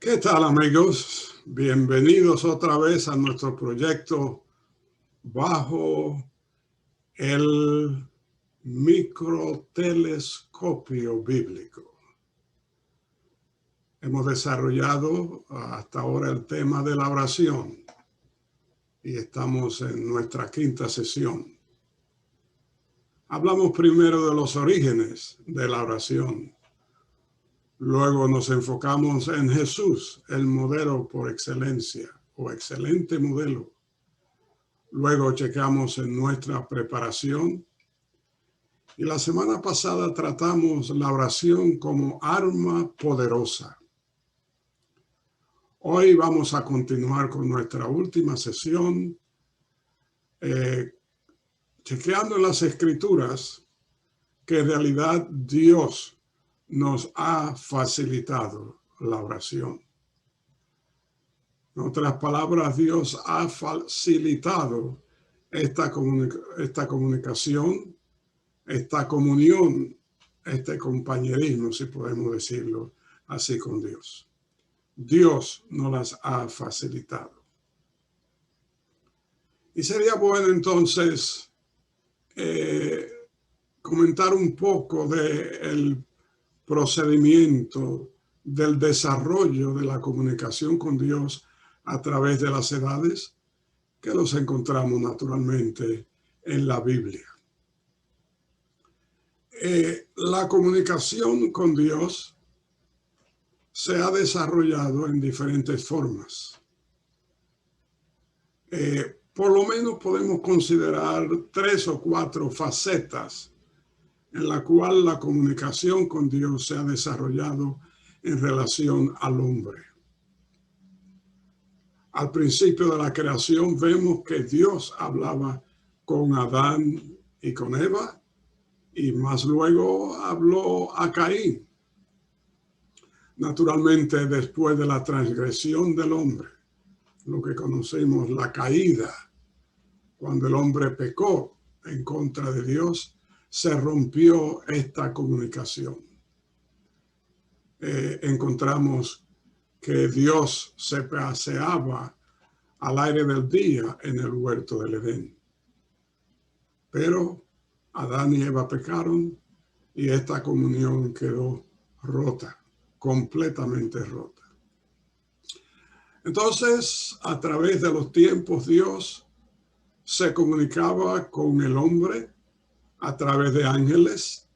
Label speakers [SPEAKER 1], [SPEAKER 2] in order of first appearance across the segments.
[SPEAKER 1] ¿Qué tal, amigos? Bienvenidos otra vez a nuestro proyecto bajo el microtelescopio bíblico. Hemos desarrollado hasta ahora el tema de la oración y estamos en nuestra quinta sesión. Hablamos primero de los orígenes de la oración. Luego nos enfocamos en Jesús, el modelo por excelencia o excelente modelo. Luego checamos en nuestra preparación. Y la semana pasada tratamos la oración como arma poderosa. Hoy vamos a continuar con nuestra última sesión, chequeando en las Escrituras que en realidad Dios nos ha facilitado la oración. En otras palabras, Dios ha facilitado esta comunicación, esta comunión, este compañerismo, si podemos decirlo así, con Dios. Dios nos las ha facilitado. Y sería bueno entonces comentar un poco del procedimiento del desarrollo de la comunicación con Dios a través de las edades, que los encontramos naturalmente en la Biblia. La comunicación con Dios se ha desarrollado en diferentes formas. Por lo menos podemos considerar 3 o 4 facetas en la cual la comunicación con Dios se ha desarrollado en relación al hombre. Al principio de la creación vemos que Dios hablaba con Adán y con Eva, y más luego habló a Caín. Naturalmente, después de la transgresión del hombre, lo que conocemos la caída, cuando el hombre pecó en contra de Dios, se rompió esta comunicación. Encontramos que Dios se paseaba al aire del día en el huerto del Edén. Pero Adán y Eva pecaron y esta comunión quedó rota, completamente rota. Entonces, a través de los tiempos, Dios se comunicaba con el hombre a través de ángeles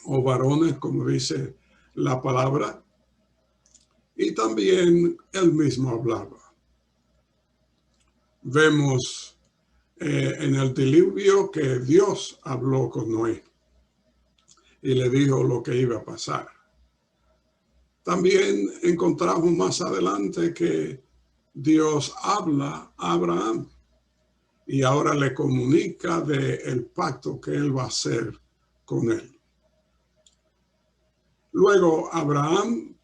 [SPEAKER 1] o varones, como dice la palabra, y también él mismo hablaba. Vemos en el diluvio que Dios habló con Noé y le dijo lo que iba a pasar. También encontramos más adelante que Dios habla a Abraham y ahora le comunica del pacto que él va a hacer con él. Luego Abraham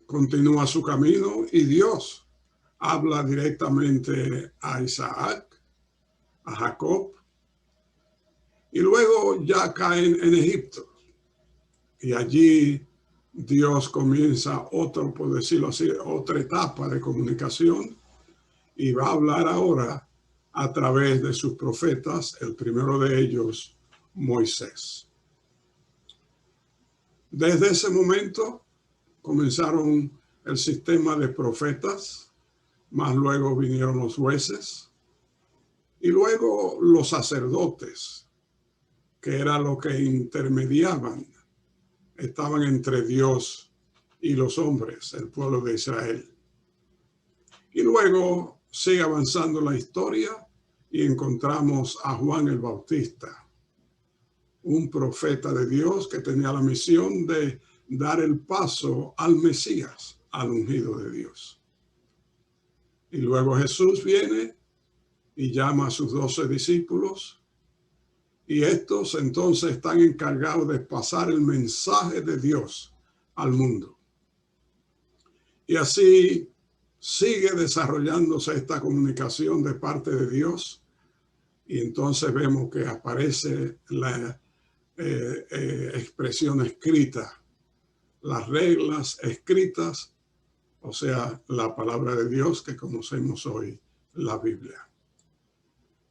[SPEAKER 1] continúa su camino y Dios habla directamente a Isaac, a Jacob, y luego ya caen en Egipto. Y allí Dios comienza por decirlo así, otra etapa de comunicación y va a hablar ahora a través de sus profetas, el primero de ellos, Moisés. Desde ese momento comenzaron el sistema de profetas, más luego vinieron los jueces y luego los sacerdotes, que era lo que intermediaban, estaban entre Dios y los hombres, el pueblo de Israel. Y luego sigue avanzando la historia y encontramos a Juan el Bautista, un profeta de Dios que tenía la misión de dar el paso al Mesías, al ungido de Dios. Y luego Jesús viene y llama a sus 12 discípulos, y estos entonces están encargados de pasar el mensaje de Dios al mundo. Y así sigue desarrollándose esta comunicación de parte de Dios, y entonces vemos que aparece la expresión escrita, las reglas escritas o sea, la palabra de Dios que conocemos hoy, la Biblia.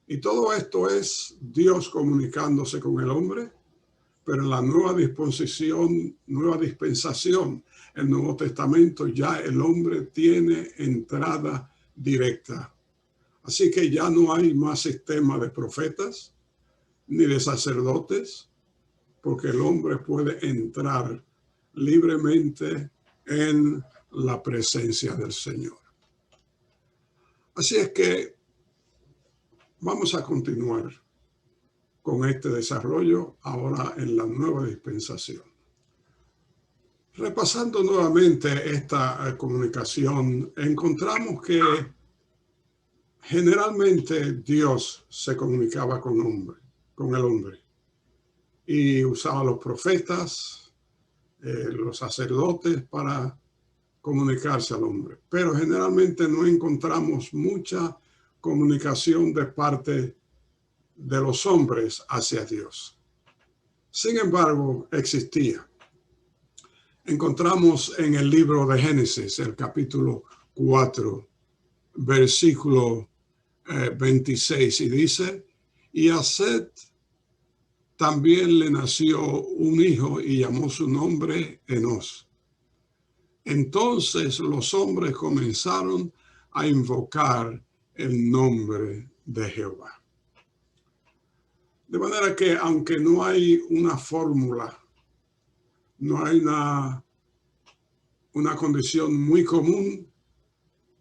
[SPEAKER 1] Y todo esto es Dios comunicándose con el hombre, pero en la nueva dispensación, el Nuevo Testamento, ya el hombre tiene entrada directa. Así que ya no hay más sistema de profetas ni de sacerdotes, porque el hombre puede entrar libremente en la presencia del Señor. Así es que vamos a continuar con este desarrollo ahora en la nueva dispensación. Repasando nuevamente esta comunicación, encontramos que generalmente Dios se comunicaba con el hombre, y usaba a los profetas, los sacerdotes para comunicarse al hombre. Pero generalmente no encontramos mucha comunicación de parte de los hombres hacia Dios. Sin embargo, existía. Encontramos en el libro de Génesis, el capítulo 4, versículo 26, y dice: y a Set también le nació un hijo y llamó su nombre Enos. Entonces los hombres comenzaron a invocar el nombre de Jehová. De manera que, aunque no hay una fórmula, no hay una condición muy común,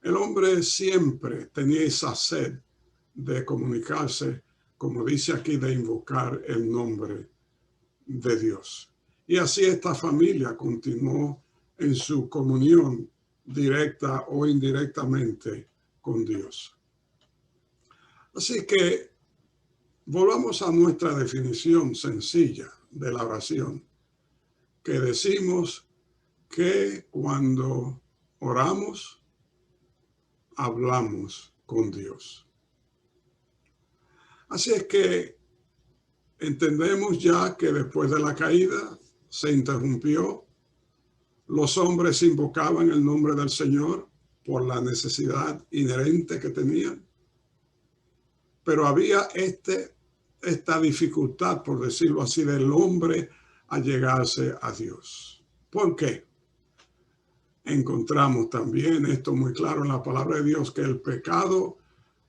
[SPEAKER 1] el hombre siempre tenía esa sed de comunicarse, como dice aquí, de invocar el nombre de Dios. Y así esta familia continuó en su comunión directa o indirectamente con Dios. Así que volvamos a nuestra definición sencilla de la oración, que decimos que cuando oramos, hablamos con Dios. Así es que entendemos ya que después de la caída se interrumpió. Los hombres invocaban el nombre del Señor por la necesidad inherente que tenían. Pero había esta dificultad, por decirlo así, del hombre a llegarse a Dios. ¿Por qué? Encontramos también esto muy claro en la palabra de Dios, que el pecado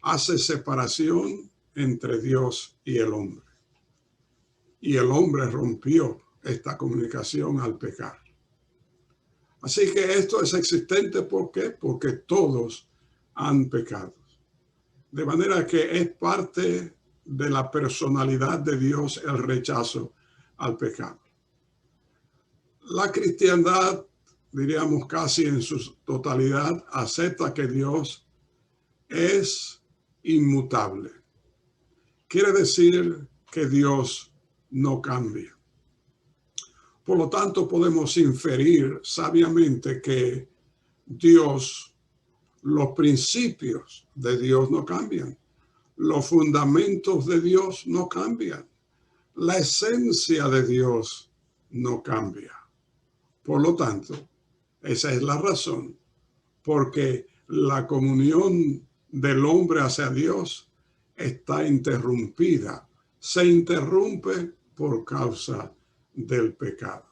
[SPEAKER 1] hace separación entre Dios y el hombre. Y el hombre rompió esta comunicación al pecar. Así que esto es existente, ¿por qué? Porque todos han pecado. De manera que es parte de la personalidad de Dios el rechazo al pecado. La cristiandad, diríamos casi en su totalidad, acepta que Dios es inmutable. Quiere decir que Dios no cambia. Por lo tanto, podemos inferir sabiamente que Dios, los principios de Dios no cambian. Los fundamentos de Dios no cambian. La esencia de Dios no cambia. Por lo tanto, esa es la razón porque la comunión del hombre hacia Dios está interrumpida. Se interrumpe por causa del pecado.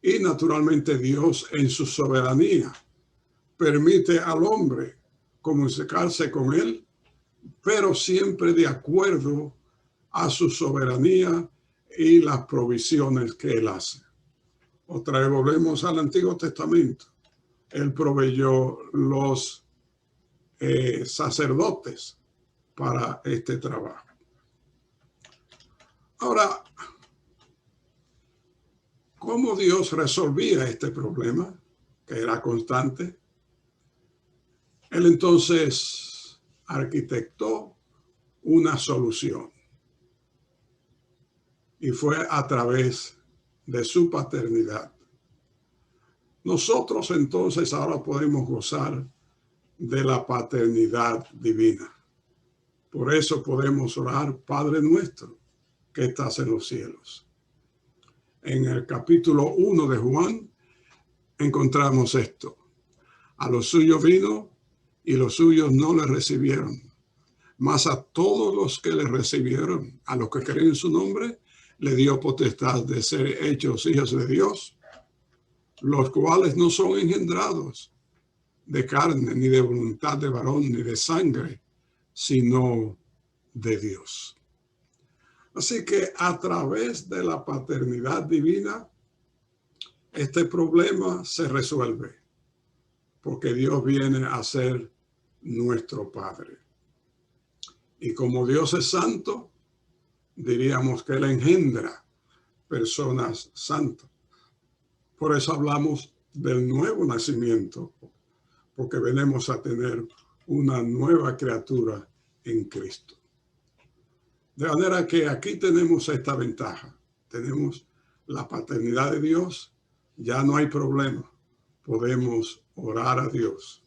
[SPEAKER 1] Y naturalmente Dios, en su soberanía, permite al hombre comunicarse con él, pero siempre de acuerdo a su soberanía y las provisiones que él hace. Otra vez volvemos al Antiguo Testamento. Él proveyó los sacerdotes para este trabajo. Ahora, ¿cómo Dios resolvía este problema, que era constante? Él entonces arquitectó una solución. Y fue a través de su paternidad. Nosotros entonces ahora podemos gozar de la paternidad divina. Por eso podemos orar: Padre nuestro que estás en los cielos. En el capítulo 1 de Juan encontramos esto. A los suyos vino y los suyos no le recibieron. Mas a todos los que le recibieron, a los que creen en su nombre, le dio potestad de ser hechos hijos de Dios, los cuales no son engendrados de carne, ni de voluntad de varón, ni de sangre, sino de Dios. Así que a través de la paternidad divina, este problema se resuelve, porque Dios viene a ser nuestro Padre. Y como Dios es santo, diríamos que Él engendra personas santas. Por eso hablamos del nuevo nacimiento, porque venimos a tener una nueva criatura en Cristo. De manera que aquí tenemos esta ventaja. Tenemos la paternidad de Dios, ya no hay problema. Podemos orar a Dios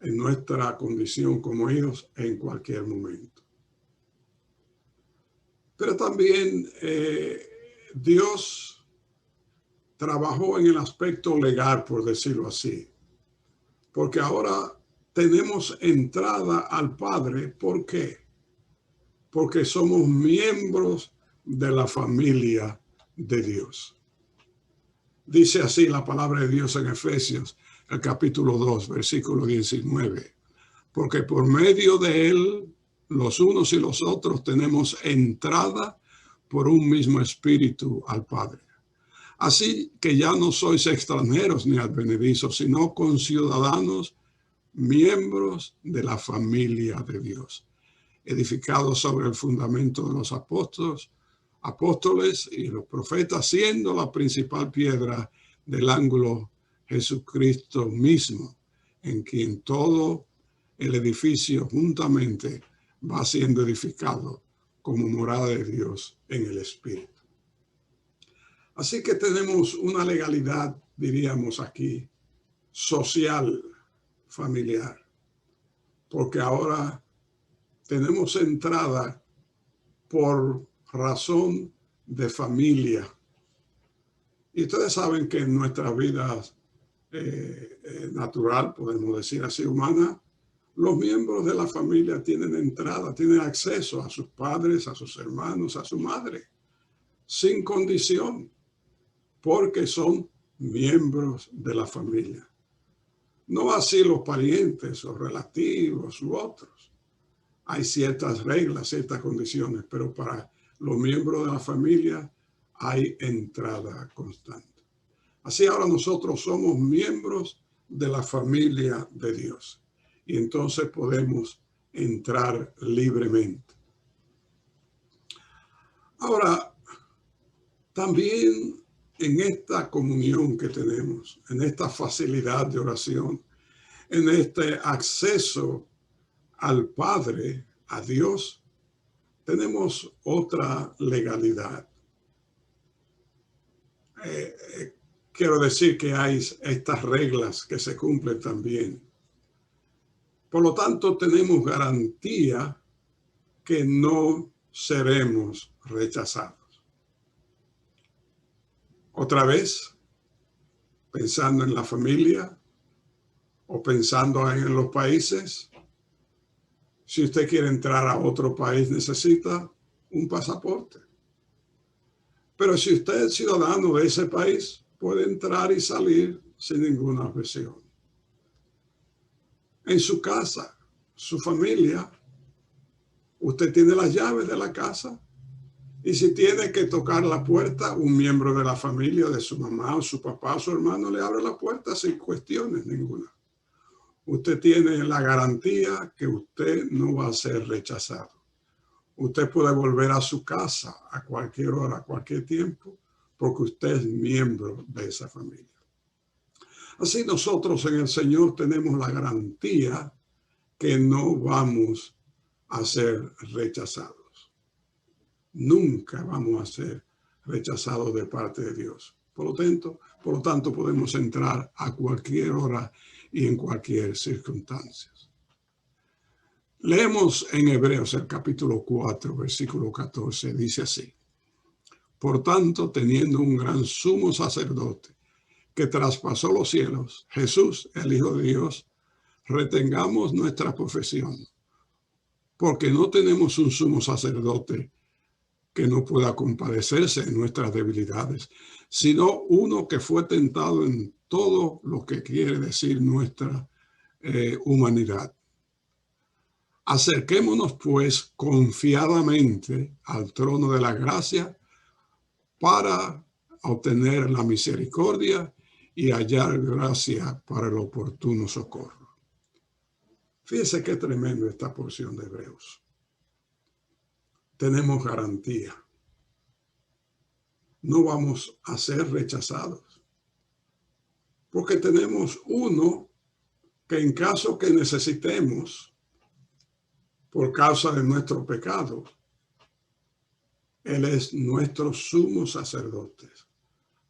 [SPEAKER 1] en nuestra condición como hijos en cualquier momento. Pero también Dios trabajó en el aspecto legal, por decirlo así, porque ahora tenemos entrada al Padre. ¿Por qué? Porque somos miembros de la familia de Dios. Dice así la palabra de Dios en Efesios, el capítulo 2, versículo 19. Porque por medio de Él, los unos y los otros tenemos entrada por un mismo espíritu al Padre. Así que ya no sois extranjeros ni advenedizos, sino conciudadanos, miembros de la familia de Dios, edificados sobre el fundamento de los apóstoles y los profetas, siendo la principal piedra del ángulo Jesucristo mismo, en quien todo el edificio juntamente va siendo edificado como morada de Dios en el Espíritu. Así que tenemos una legalidad, diríamos aquí, social, familiar, porque ahora tenemos entrada por razón de familia. Y ustedes saben que en nuestras vidas natural, podemos decir así, humana, los miembros de la familia tienen entrada, tienen acceso a sus padres, a sus hermanos, a su madre, sin condición, porque son miembros de la familia. No así los parientes o relativos u otros. Hay ciertas reglas, ciertas condiciones, pero para los miembros de la familia hay entrada constante. Así ahora nosotros somos miembros de la familia de Dios y entonces podemos entrar libremente. Ahora, también en esta comunión que tenemos, en esta facilidad de oración, en este acceso al Padre, a Dios, tenemos otra legalidad. Quiero decir que hay estas reglas que se cumplen también. Por lo tanto, tenemos garantía que no seremos rechazados. Otra vez, pensando en la familia o pensando en los países, si usted quiere entrar a otro país necesita un pasaporte. Pero si usted es ciudadano de ese país, puede entrar y salir sin ninguna objeción. En su casa, su familia, usted tiene las llaves de la casa. Y si tiene que tocar la puerta, un miembro de la familia, de su mamá o su papá o su hermano, le abre la puerta sin cuestiones ninguna. Usted tiene la garantía que usted no va a ser rechazado. Usted puede volver a su casa a cualquier hora, a cualquier tiempo, porque usted es miembro de esa familia. Así nosotros en el Señor tenemos la garantía que no vamos a ser rechazados. Nunca vamos a ser rechazados de parte de Dios. Por lo tanto, podemos entrar a cualquier hora y en cualquier circunstancia. Leemos en Hebreos el capítulo 4, versículo 14, dice así: Por tanto, teniendo un gran sumo sacerdote que traspasó los cielos, Jesús, el Hijo de Dios, retengamos nuestra profesión, porque no tenemos un sumo sacerdote que no pueda compadecerse en nuestras debilidades, sino uno que fue tentado en todo lo que quiere decir nuestra humanidad. Acerquémonos, pues, confiadamente al trono de la gracia para obtener la misericordia y hallar gracia para el oportuno socorro. Fíjese qué tremendo esta porción de Hebreos. Tenemos garantía. No vamos a ser rechazados, porque tenemos uno que en caso que necesitemos, por causa de nuestro pecado, Él es nuestro sumo sacerdote,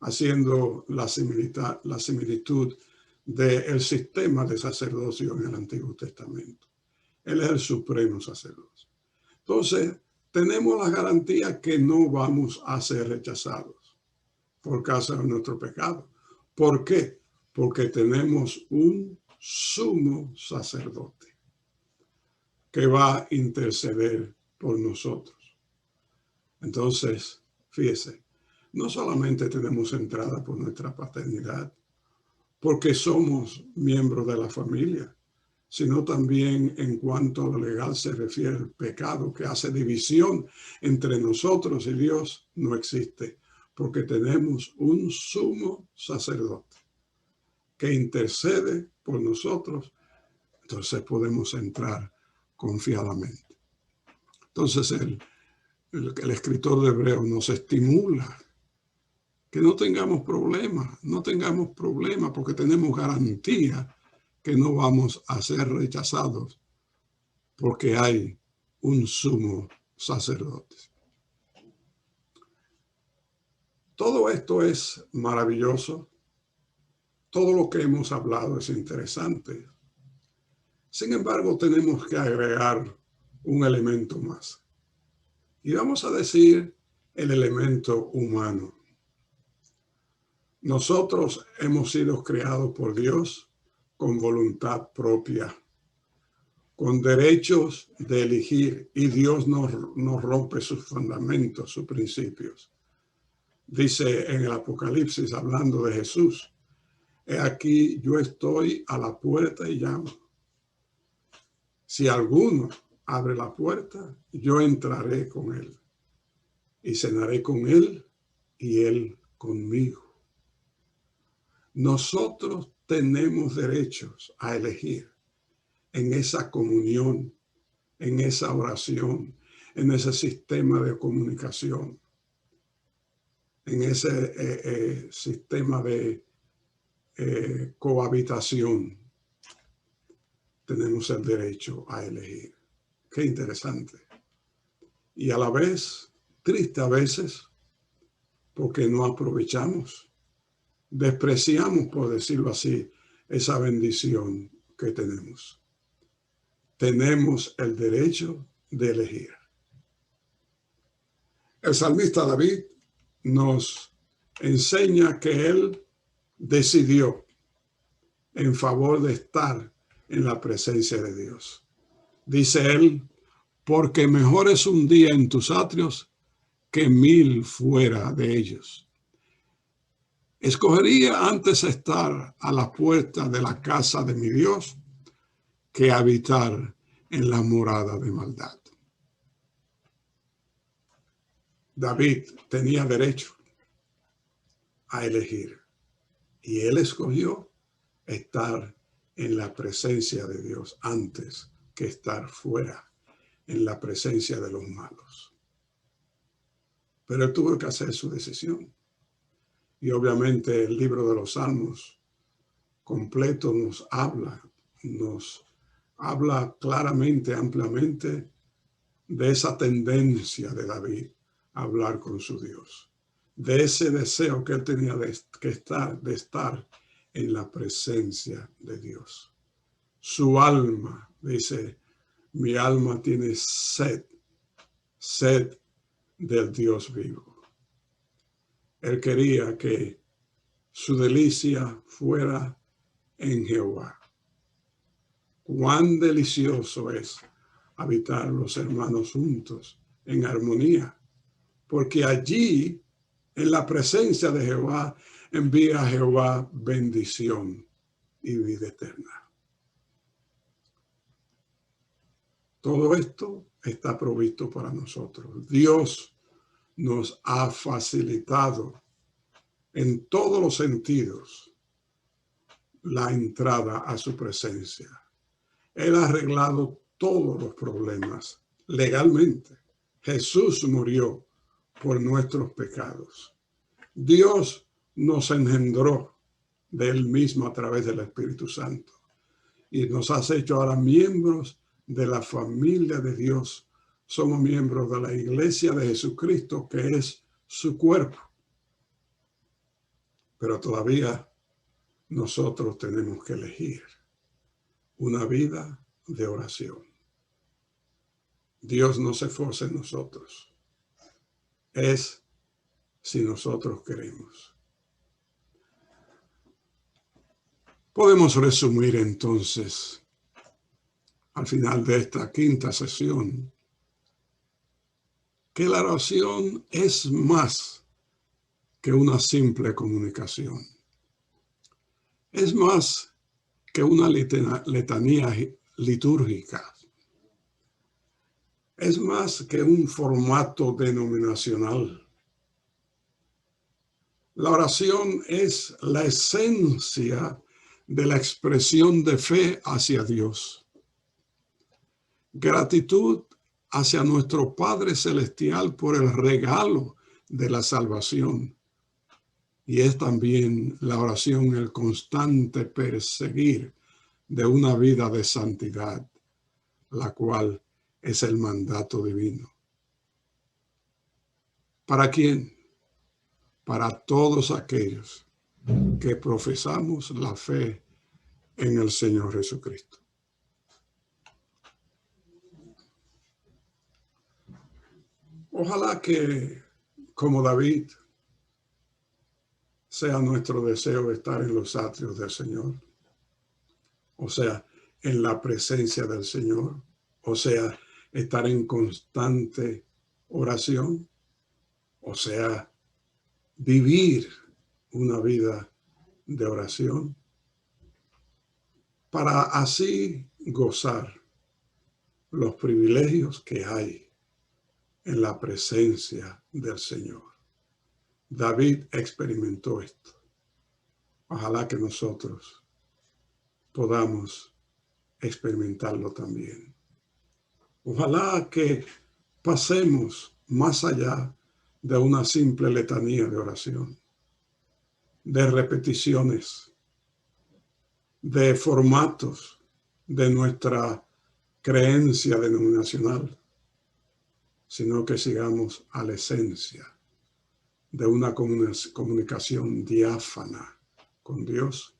[SPEAKER 1] haciendo la similitud del sistema de sacerdocio en el Antiguo Testamento. Él es el supremo sacerdote. Entonces, tenemos la garantía que no vamos a ser rechazados por causa de nuestro pecado. ¿Por qué? Porque tenemos un sumo sacerdote que va a interceder por nosotros. Entonces, fíjese, no solamente tenemos entrada por nuestra paternidad, porque somos miembros de la familia, sino también en cuanto a lo legal se refiere al pecado que hace división entre nosotros y Dios, no existe, porque tenemos un sumo sacerdote que intercede por nosotros, entonces podemos entrar confiadamente. Entonces el escritor de Hebreos nos estimula que no tengamos problemas, porque tenemos garantía que no vamos a ser rechazados porque hay un sumo sacerdote. Todo esto es maravilloso. Todo lo que hemos hablado es interesante. Sin embargo, tenemos que agregar un elemento más. Y vamos a decir el elemento humano. Nosotros hemos sido creados por Dios con voluntad propia, con derechos de elegir, y Dios no rompe sus fundamentos, sus principios. Dice en el Apocalipsis, hablando de Jesús, he aquí yo estoy a la puerta y llamo. Si alguno abre la puerta, yo entraré con él y cenaré con él y él conmigo. Nosotros tenemos derechos a elegir en esa comunión, en esa oración, en ese sistema de comunicación, en ese sistema de cohabitación. Tenemos el derecho a elegir. Qué interesante. Y a la vez, triste a veces, porque no aprovechamos, despreciamos, por decirlo así, esa bendición que tenemos. Tenemos el derecho de elegir. El salmista David nos enseña que él decidió en favor de estar en la presencia de Dios. Dice él, porque mejor es un día en tus atrios que 1000 fuera de ellos. Escogería antes estar a la puerta de la casa de mi Dios que habitar en la morada de maldad. David tenía derecho a elegir y él escogió estar en la presencia de Dios antes que estar fuera en la presencia de los malos. Pero él tuvo que hacer su decisión. Y obviamente el libro de los Salmos completo nos habla claramente, ampliamente de esa tendencia de David a hablar con su Dios, de ese deseo que él tenía de estar en la presencia de Dios. Su alma, dice, mi alma tiene sed del Dios vivo. Él quería que su delicia fuera en Jehová. Cuán delicioso es habitar los hermanos juntos en armonía, porque allí, en la presencia de Jehová, envía a Jehová bendición y vida eterna. Todo esto está provisto para nosotros. Dios nos ha facilitado en todos los sentidos la entrada a su presencia. Él ha arreglado todos los problemas legalmente. Jesús murió por nuestros pecados. Dios nos engendró de Él mismo a través del Espíritu Santo y nos ha hecho ahora miembros de la familia de Dios. Somos miembros de la iglesia de Jesucristo, que es su cuerpo. Pero todavía nosotros tenemos que elegir una vida de oración. Dios no se esfuerza en nosotros. Es si nosotros queremos. Podemos resumir entonces, al final de esta quinta sesión, que la oración es más que una simple comunicación. Es más que una letanía litúrgica. Es más que un formato denominacional. La oración es la esencia de la expresión de fe hacia Dios. Gratitud hacia nuestro Padre Celestial por el regalo de la salvación. Y es también la oración el constante perseguir de una vida de santidad, la cual es el mandato divino. ¿Para quién? Para todos aquellos que profesamos la fe en el Señor Jesucristo. Ojalá que, como David, sea nuestro deseo estar en los atrios del Señor, o sea, en la presencia del Señor, o sea, estar en constante oración, o sea, vivir una vida de oración, para así gozar los privilegios que hay en la presencia del Señor. David experimentó esto. Ojalá que nosotros podamos experimentarlo también. Ojalá que pasemos más allá de una simple letanía de oración, de repeticiones, de formatos de nuestra creencia denominacional, sino que sigamos a la esencia de una comunicación diáfana con Dios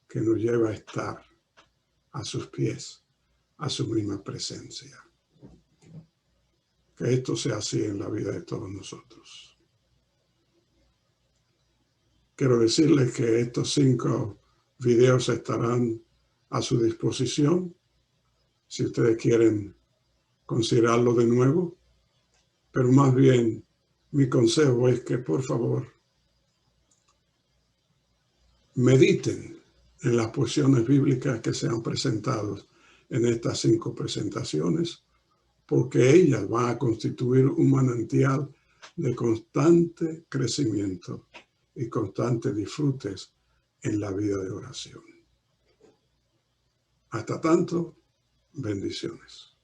[SPEAKER 1] que nos lleva a estar a sus pies, a su misma presencia. Que esto sea así en la vida de todos nosotros. Quiero decirles que estos 5 videos estarán a su disposición si ustedes quieren considerarlo de nuevo, pero más bien mi consejo es que por favor mediten en las posiciones bíblicas que se han presentado en estas 5 presentaciones, porque ellas van a constituir un manantial de constante crecimiento y constantes disfrutes en la vida de oración. Hasta tanto, bendiciones.